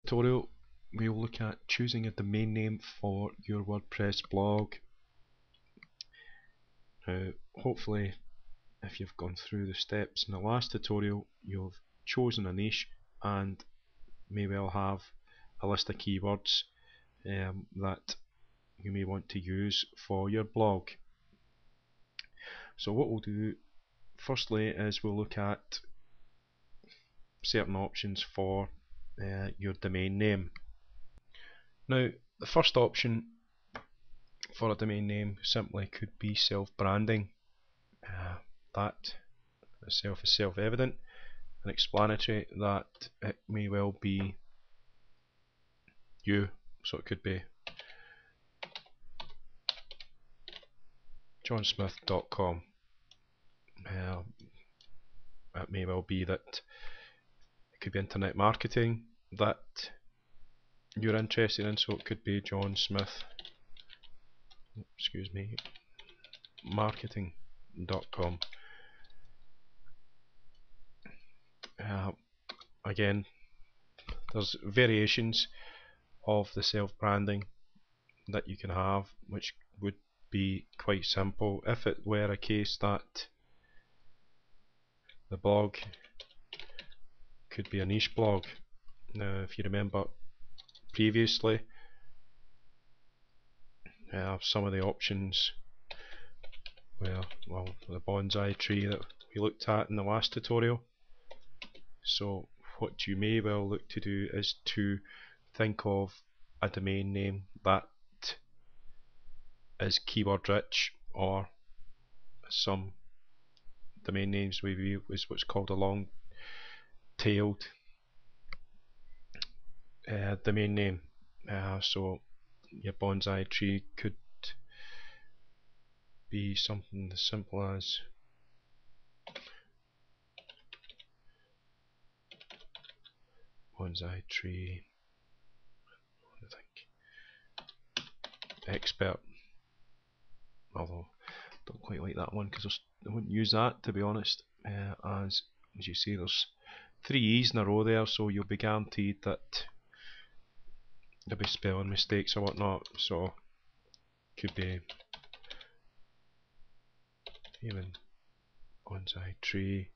Tutorial, we'll look at choosing a domain name for your WordPress blog. Now, hopefully, if you've gone through the steps in the last tutorial, you've chosen a niche and may well have a list of keywords that you may want to use for your blog. So what we'll do firstly is we'll look at certain options for your domain name. Now, the first option for a domain name simply could be self-branding. That itself is self-evident and explanatory that it may well be you, so it could be johnsmith.com. It may well be that it could be internet marketing that you're interested in, so it could be John Smith, marketing.com. Again, there's variations of the self-branding that you can have, which would be quite simple if it were a case that the blog could be a niche blog. Now, if you remember previously, some of the options were, well, the bonsai tree that we looked at in the last tutorial. So what you may well look to do is to think of a domain name that is keyword rich, or some domain names we view as what's called a long tailed domain name. So your bonsai tree could be something as simple as bonsai tree, I think, expert, although I don't quite like that one because I wouldn't use that, to be honest, as you see there's 3 E's in a row there, so you'll be guaranteed that there'll be spelling mistakes or whatnot. So could be even bonsai tree.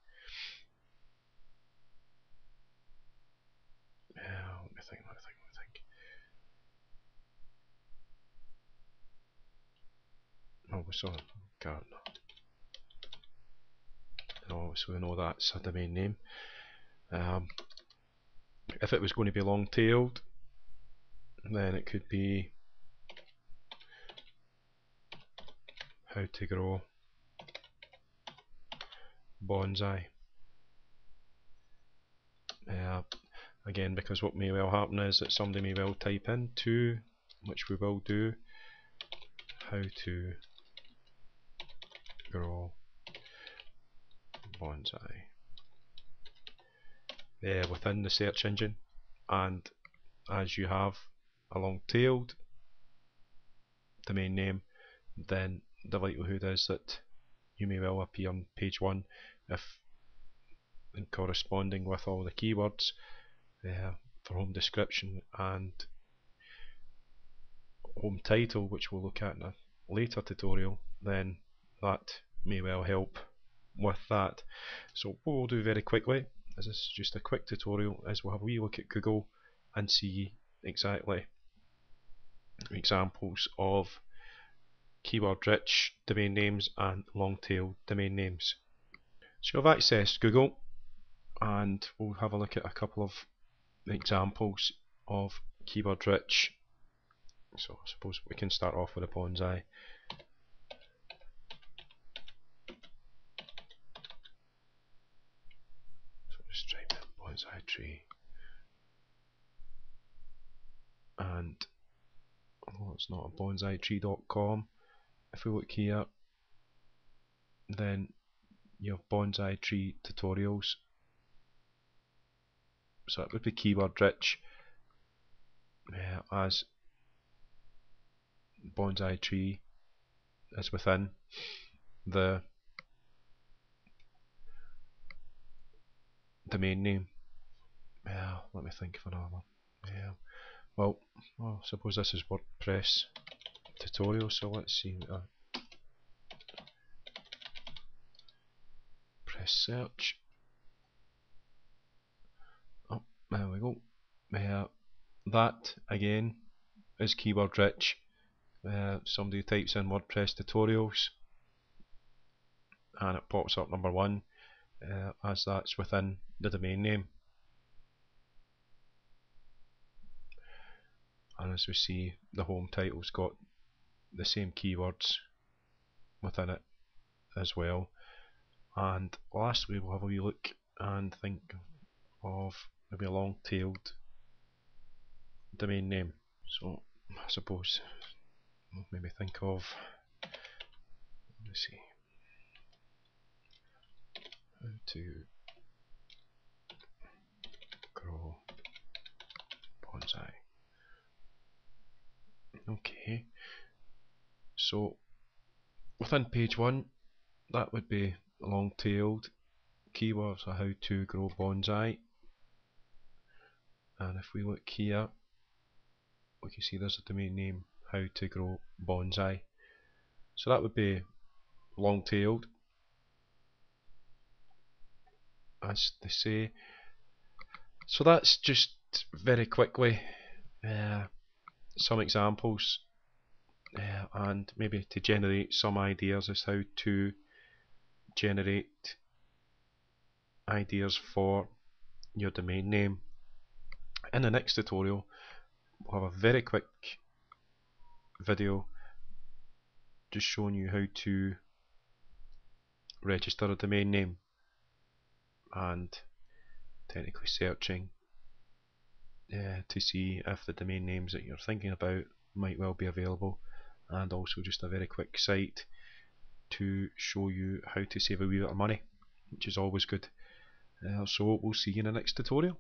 Let me think. Oh, we saw gardener. And obviously we know that's a domain name. If it was going to be long-tailed, then it could be how to grow bonsai. Again, because what may well happen is that somebody may well type in to, which we will do, how to grow bonsai within the search engine, and as you have a long-tailed domain name, then the likelihood is that you may well appear on page 1 if in corresponding with all the keywords for home description and home title, which we'll look at in a later tutorial, then that may well help with that. So what we'll do very quickly, as this is just a quick tutorial, is we'll have a wee look at Google and see exactly examples of keyword rich domain names and long tail domain names. So I've accessed Google and we'll have a look at a couple of examples of keyword rich. So I suppose we can start off with a bonsai. So just type in bonsai tree, and although it's not a bonsaitree.com, if we look here, then you have bonsai tree tutorials. So it would be keyword rich, as bonsai tree is within the domain name. Let me think of another one. well, I suppose this is WordPress tutorial, so let's see. Press search. Oh, there we go. That again is keyword rich. Somebody types in WordPress tutorials and it pops up number one, as that's within the domain name. And as we see, the home title's got the same keywords within it as well. And lastly, we'll have a wee look and think of maybe a long-tailed domain name. So I suppose we'll maybe think of, let's see, how to grow bonsai. Okay, so within page one, that would be long-tailed keywords, so how to grow bonsai. And if we look here, we can see there's a domain name, how to grow bonsai. So that would be long-tailed, as they say. So that's just very quickly some examples and maybe to generate some ideas as how to generate ideas for your domain name. In the next tutorial, we'll have a very quick video just showing you how to register a domain name and technically searching to see if the domain names that you're thinking about might well be available, and also just a very quick site to show you how to save a wee bit of money, which is always good. So we'll see you in the next tutorial.